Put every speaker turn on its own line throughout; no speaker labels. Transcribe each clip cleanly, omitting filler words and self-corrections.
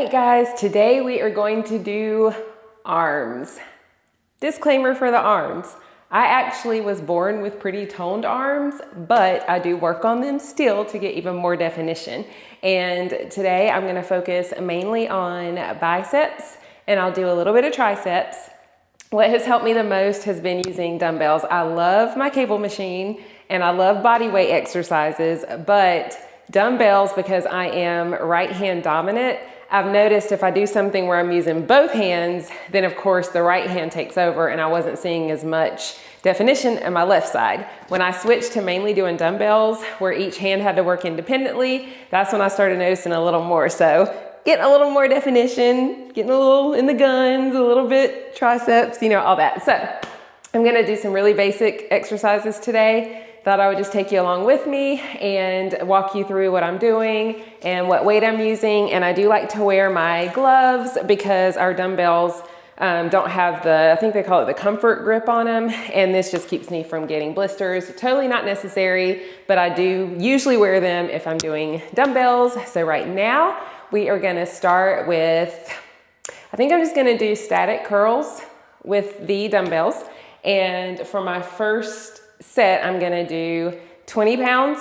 right, guys, today we are going to do arms. Disclaimer for the arms. I actually was born with pretty toned arms, but I do work on them still to get even more definition. And today I'm gonna focus mainly on biceps, and I'll do a little bit of triceps. What has helped me the most has been using dumbbells. I love my cable machine and I love body weight exercises, but dumbbells, because I am right hand dominant, I've noticed if I do something where I'm using both hands, then of course the right hand takes over and I wasn't seeing as much definition on my left side. When I switched to mainly doing dumbbells where each hand had to work independently, that's when I started noticing a little more. So getting a little more definition, getting a little in the guns, a little bit triceps, you know, all that. So I'm gonna do some really basic exercises today. Thought I would just take you along with me and walk you through what I'm doing and what weight I'm using. And I do like to wear my gloves because our dumbbells don't have the, I think they call it the comfort grip on them. And this just keeps me from getting blisters. Totally not necessary, but I do usually wear them if I'm doing dumbbells. So right now we are gonna start with, I think I'm just gonna do static curls with the dumbbells. And for my first set, I'm gonna do 20 pounds.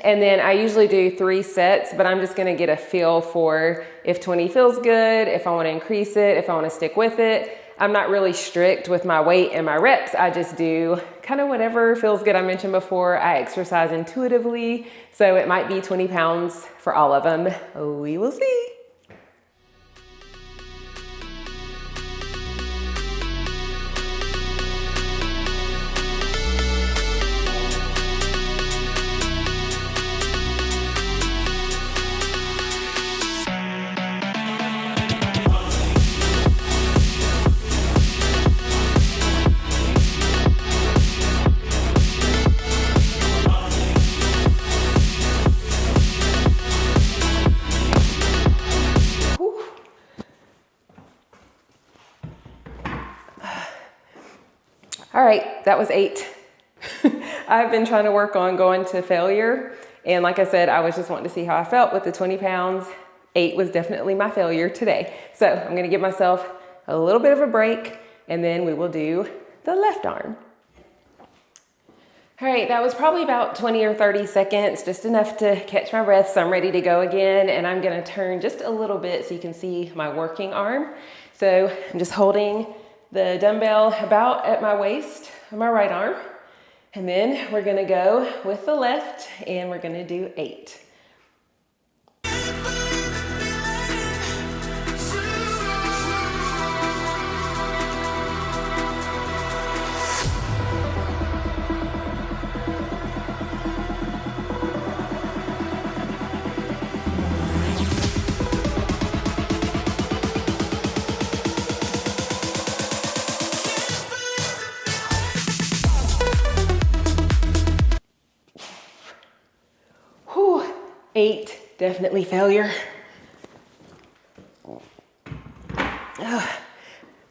And then I usually do 3 sets, but I'm just gonna get a feel for if 20 feels good, if I wanna increase it, if I wanna stick with it. I'm not really strict with my weight and my reps. I just do kind of whatever feels good. I mentioned before, I exercise intuitively. So it might be 20 pounds for all of them. We will see. All right, that was 8. I've been trying to work on going to failure. And like I said, I was just wanting to see how I felt with the 20 pounds. 8 was definitely my failure today. So I'm gonna give myself a little bit of a break and then we will do the left arm. All right, that was probably about 20 or 30 seconds, just enough to catch my breath. So I'm ready to go again. And I'm gonna turn just a little bit so you can see my working arm. So I'm just holding the dumbbell about at my waist on my right arm. And then we're gonna go with the left and we're gonna do 8. Whew, 8, definitely failure.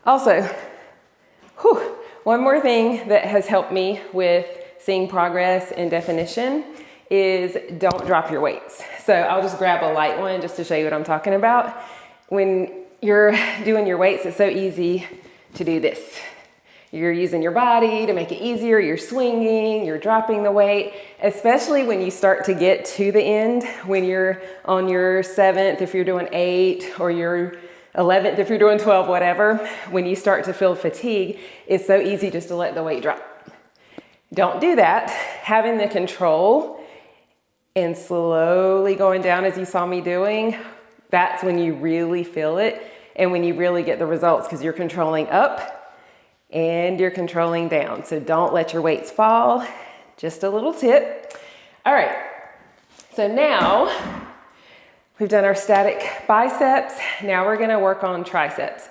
Also, one more thing that has helped me with seeing progress and definition is don't drop your weights. So I'll just grab a light one just to show you what I'm talking about. When you're doing your weights, it's so easy to do this. You're using your body to make it easier, you're swinging, you're dropping the weight, especially when you start to get to the end, when you're on your 7th, if you're doing 8, or your 11th, if you're doing 12, whatever, when you start to feel fatigue, it's so easy just to let the weight drop. Don't do that. Having the control and slowly going down as you saw me doing, that's when you really feel it and when you really get the results because you're controlling up and you're controlling down. So don't let your weights fall. Just a little tip. All right, so now we've done our static biceps. Now we're gonna work on triceps.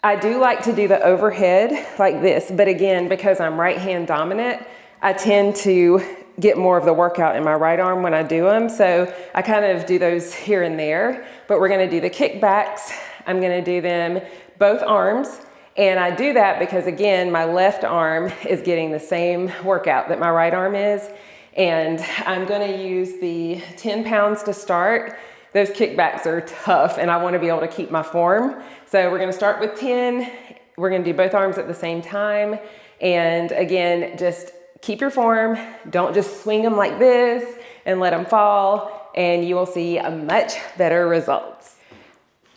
I do like to do the overhead like this, but again, because I'm right hand dominant, I tend to get more of the workout in my right arm when I do them. So I kind of do those here and there, but we're gonna do the kickbacks. I'm gonna do them both arms. And I do that because again, my left arm is getting the same workout that my right arm is. And I'm gonna use the 10 pounds to start those kickbacks are tough and I want to be able to keep my form. So we're going to start with 10. We're going to do both arms at the same time. And again, just keep your form. Don't just swing them like this and let them fall, and you will see a much better results.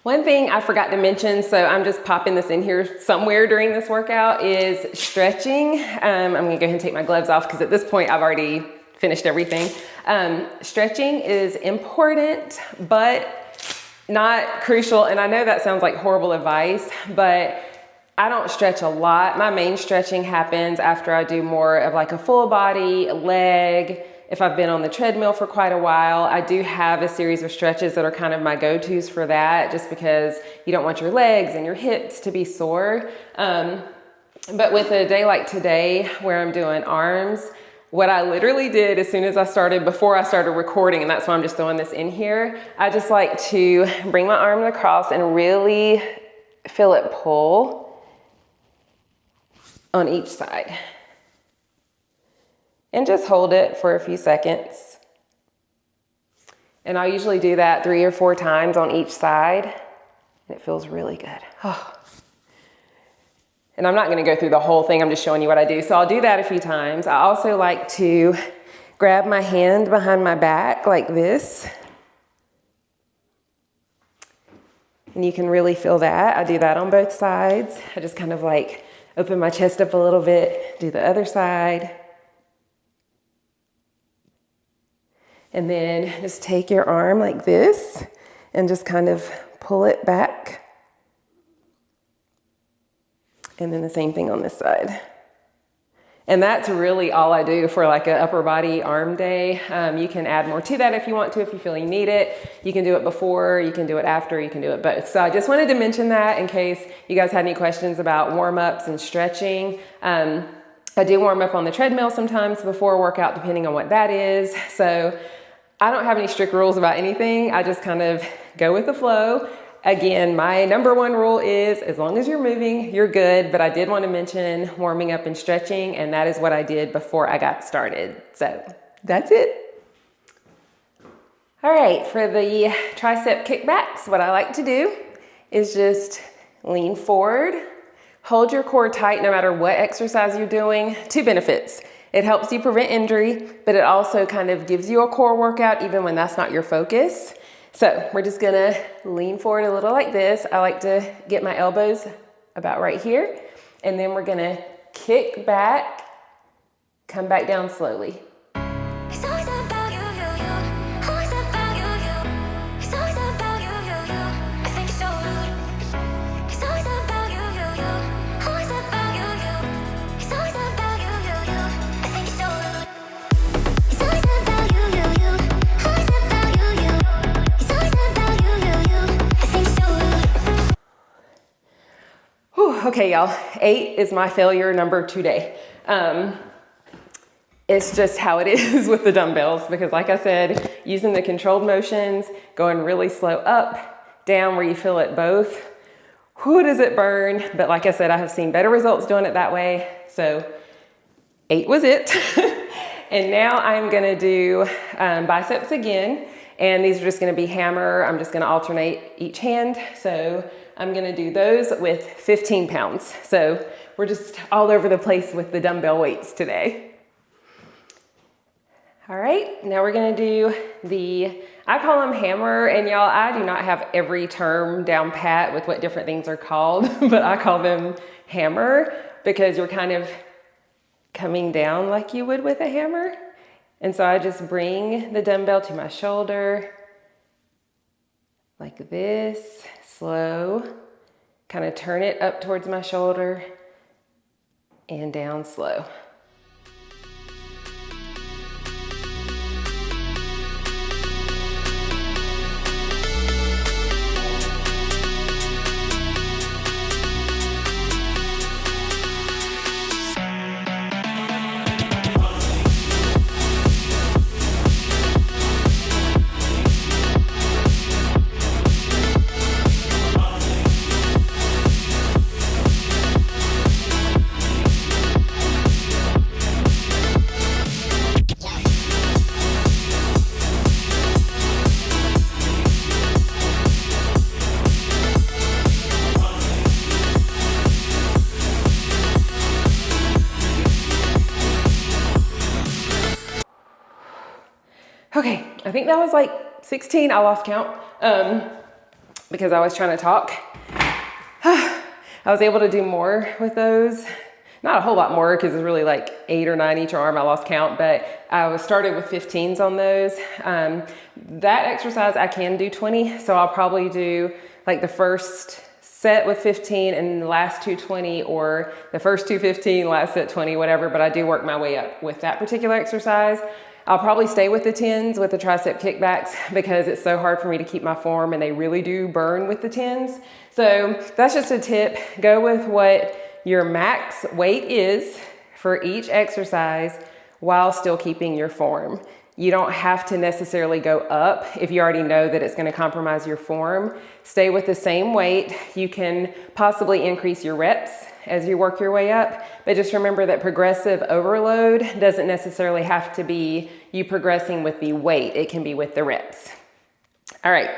One thing I forgot to mention, so I'm just popping this in here somewhere during this workout, is stretching. I'm gonna go ahead and take my gloves off because at this point I've already finished everything. Stretching is important, but not crucial. And I know that sounds like horrible advice, but I don't stretch a lot. My main stretching happens after I do more of like a full body, leg. If I've been on the treadmill for quite a while, I do have a series of stretches that are kind of my go-tos for that, just because you don't want your legs and your hips to be sore. But with a day like today where I'm doing arms, what I literally did as soon as I started, before I started recording, and that's why I'm just throwing this in here, I just like to bring my arm across and really feel it pull on each side. And just hold it for a few seconds. And I usually do that 3 or 4 times on each side. And it feels really good. Oh. And I'm not gonna go through the whole thing, I'm just showing you what I do. So I'll do that a few times. I also like to grab my hand behind my back like this. And you can really feel that. I do that on both sides. I just kind of like open my chest up a little bit, do the other side. And then just take your arm like this and just kind of pull it back. And then the same thing on this side. And that's really all I do for like an upper body arm day. You can add more to that if you want to, if you feel you need it. You can do it before, you can do it after, you can do it both. So I just wanted to mention that in case you guys had any questions about warm-ups and stretching. I do warm up on the treadmill sometimes before a workout, depending on what that is. So I don't have any strict rules about anything. I just kind of go with the flow. Again, my number one rule is as long as you're moving, you're good. But I did want to mention warming up and stretching, and that is what I did before I got started. So that's it. All right, for the tricep kickbacks, what I like to do is just lean forward, hold your core tight no matter what exercise you're doing. 2 benefits. It helps you prevent injury, but it also kind of gives you a core workout even when that's not your focus. So we're just gonna lean forward a little like this. I like to get my elbows about right here. And then we're gonna kick back, come back down slowly. Okay, y'all, 8 is my failure number today. It's just how it is with the dumbbells because like I said, using the controlled motions, going really slow up, down where you feel it both, whoo, does it burn? But like I said, I have seen better results doing it that way. So 8 was it. And now I'm gonna do biceps again. And these are just gonna be hammer. I'm just gonna alternate each hand. So I'm gonna do those with 15 pounds. So we're just all over the place with the dumbbell weights today. All right, now we're gonna do I call them hammer, and y'all, I do not have every term down pat with what different things are called, but I call them hammer because you're kind of coming down like you would with a hammer. And so I just bring the dumbbell to my shoulder like this, slow, kind of turn it up towards my shoulder and down slow. I think that was like 16. I lost count because I was trying to talk. I was able to do more with those. Not a whole lot more because it's really like 8 or 9 each arm. I lost count, but I was started with 15s on those. That exercise I can do 20, so I'll probably do like the first set with 15 and the last 2 20, or the first 2 15, last set 20, whatever, but I do work my way up with that particular exercise. I'll probably stay with the 10s with the tricep kickbacks because it's so hard for me to keep my form and they really do burn with the 10s. So that's just a tip. Go with what your max weight is for each exercise while still keeping your form. You don't have to necessarily go up if you already know that it's going to compromise your form. Stay with the same weight. You can possibly increase your reps as you work your way up, but just remember that progressive overload doesn't necessarily have to be you progressing with the weight. It can be with the reps. All right.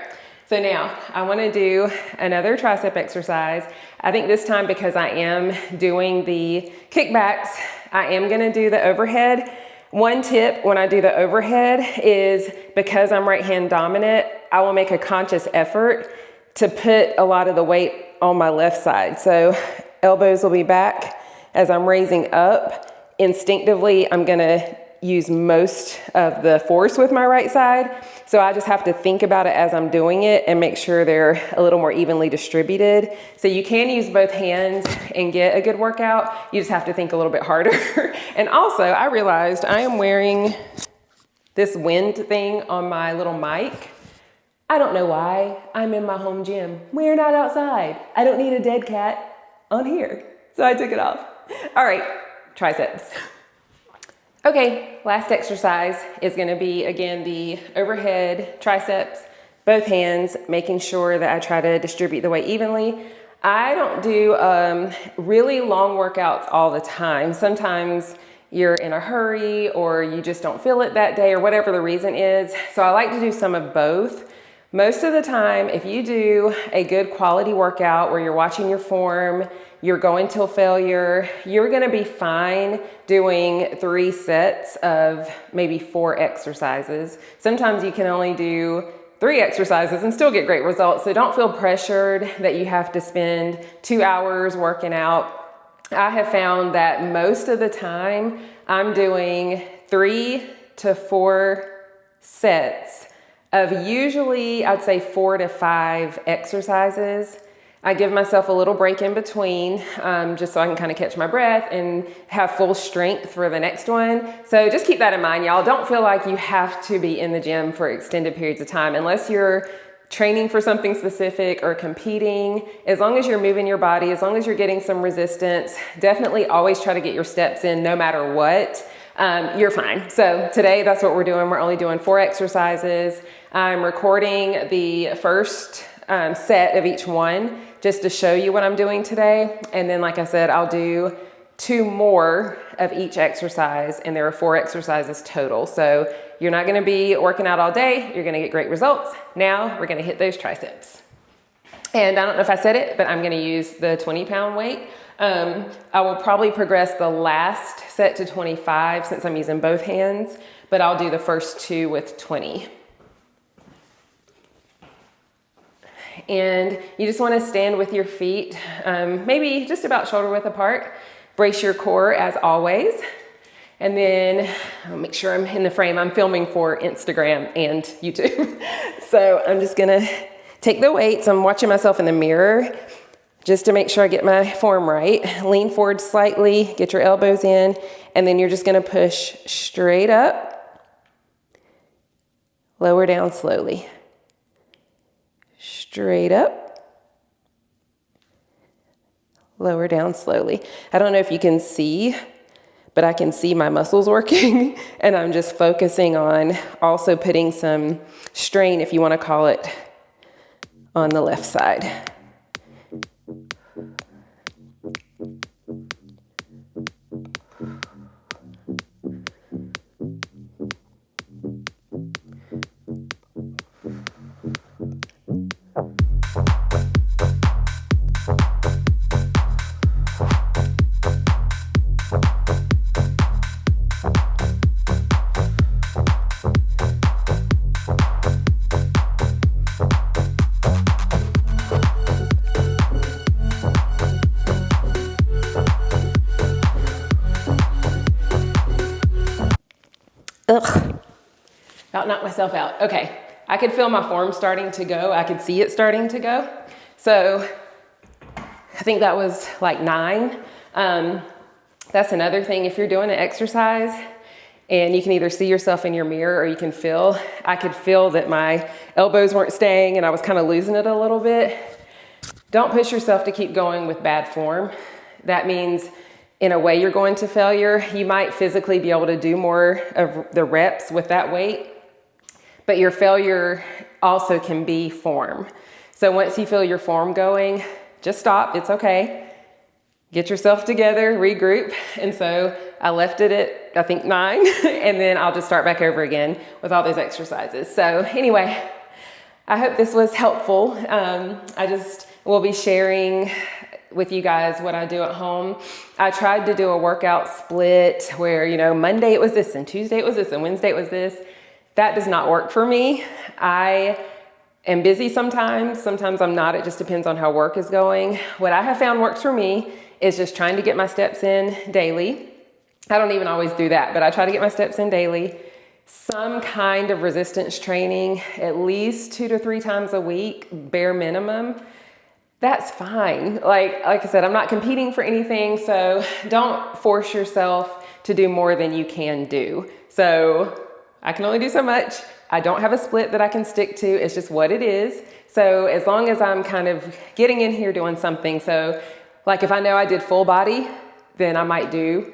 So now I want to do another tricep exercise. I think this time, because I am doing the kickbacks, I am going to do the overhead. One tip when I do the overhead is, because I'm right hand dominant, I will make a conscious effort to put a lot of the weight on my left side. So elbows will be back as I'm raising up. Instinctively, I'm going to use most of the force with my right side. So I just have to think about it as I'm doing it and make sure they're a little more evenly distributed. So you can use both hands and get a good workout. You just have to think a little bit harder. And also, I realized I am wearing this wind thing on my little mic. I don't know why. I'm in my home gym. We're not outside. I don't need a dead cat on here. So I took it off. All right, triceps. Okay, last exercise is going to be, again, the overhead triceps, both hands, making sure that I try to distribute the weight evenly. I don't do really long workouts all the time. Sometimes you're in a hurry or you just don't feel it that day or whatever the reason is. So I like to do some of both. Most of the time, if you do a good quality workout where you're watching your form, you're going till failure, you're gonna be fine doing 3 sets of maybe 4 exercises. Sometimes you can only do 3 exercises and still get great results. So don't feel pressured that you have to spend 2 hours working out. I have found that most of the time I'm doing 3 to 4 sets of usually, I'd say 4 to 5 exercises. I give myself a little break in between just so I can kind of catch my breath and have full strength for the next one. So just keep that in mind, y'all. Don't feel like you have to be in the gym for extended periods of time unless you're training for something specific or competing. As long as you're moving your body, as long as you're getting some resistance, definitely always try to get your steps in no matter what. You're fine. So today, that's what we're doing. We're only doing 4 exercises. I'm recording the first set of each one just to show you what I'm doing today. And then, like I said, I'll do 2 more of each exercise, and there are 4 exercises total. So you're not going to be working out all day. You're going to get great results. Now we're going to hit those triceps. And I don't know if I said it, but I'm going to use the 20-pound weight. I will probably progress the last set to 25 since I'm using both hands, but I'll do the first 2 with 20. And you just want to stand with your feet, maybe just about shoulder width apart. Brace your core as always. And then I'll make sure I'm in the frame. I'm filming for Instagram and YouTube. So I'm just going to take the weights. I'm watching myself in the mirror just to make sure I get my form right. Lean forward slightly, get your elbows in, and then you're just going to push straight up, lower down slowly. Straight up, lower down slowly. I don't know if you can see, but I can see my muscles working, and I'm just focusing on also putting some strain, if you want to call it, on the left side. Ugh, about knocked myself out. Okay, I could feel my form starting to go. I could see it starting to go. So I think that was like 9. That's another thing. If you're doing an exercise and you can either see yourself in your mirror or you can feel, I could feel that my elbows weren't staying and I was kind of losing it a little bit. Don't push yourself to keep going with bad form. That means in a way you're going to failure. You might physically be able to do more of the reps with that weight, but your failure also can be form. So once you feel your form going, just stop, it's okay. Get yourself together, regroup. And so I left it at, I think 9, and then I'll just start back over again with all those exercises. So anyway, I hope this was helpful. I just will be sharing with you guys what I do at home. I tried to do a workout split where, you know, Monday it was this and Tuesday it was this and Wednesday it was this. That does not work for me. I am busy sometimes I'm not. It just depends on how work is going. What I have found works for me is just trying to get my steps in daily. I don't even always do that, but I try to get my steps in daily. Some kind of resistance training, at least 2 to 3 times a week, bare minimum. That's fine. Like I said, I'm not competing for anything, so don't force yourself to do more than you can do. So I can only do so much. I don't have a split that I can stick to. It's just what it is. So as long as I'm kind of getting in here doing something. So like if I know I did full body, then I might do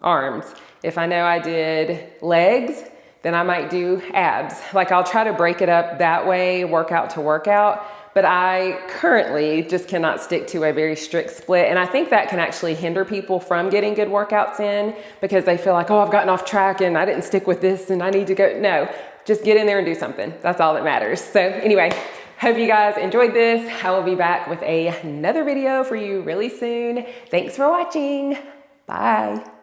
arms. If I know I did legs, then I might do abs. Like I'll try to break it up that way, workout to workout. But I currently just cannot stick to a very strict split. And I think that can actually hinder people from getting good workouts in because they feel like, oh, I've gotten off track and I didn't stick with this and I need to go. No, just get in there and do something. That's all that matters. So anyway, hope you guys enjoyed this. I will be back with another video for you really soon. Thanks for watching. Bye.